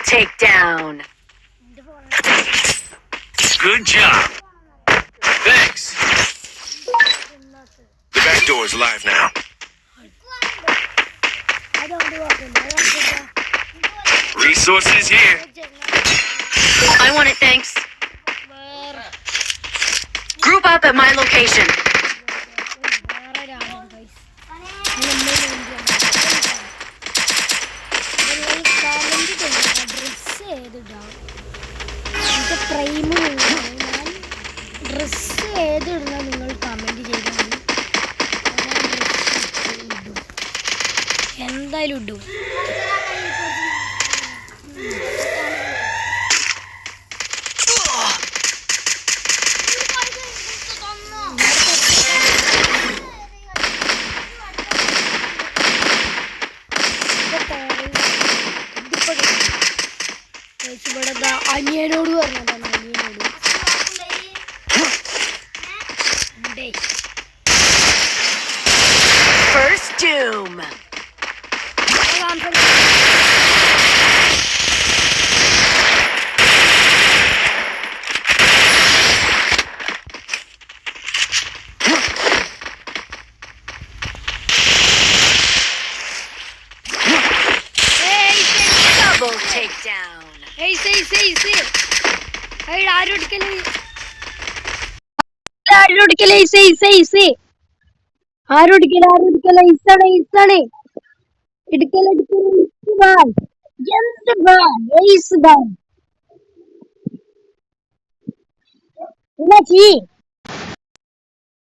takedown. Good job. Thanks. The back door is live now. Resources here. I want it, thanks. Group up at my location. Dress ഏതിടണം നിങ്ങൾ comment ചെയ്താൽ എന്തായാലും ഇടും. ഇവിടെ അനിയനോട് പറഞ്ഞതാണ് അനിയനോട് First doom. Double takedown.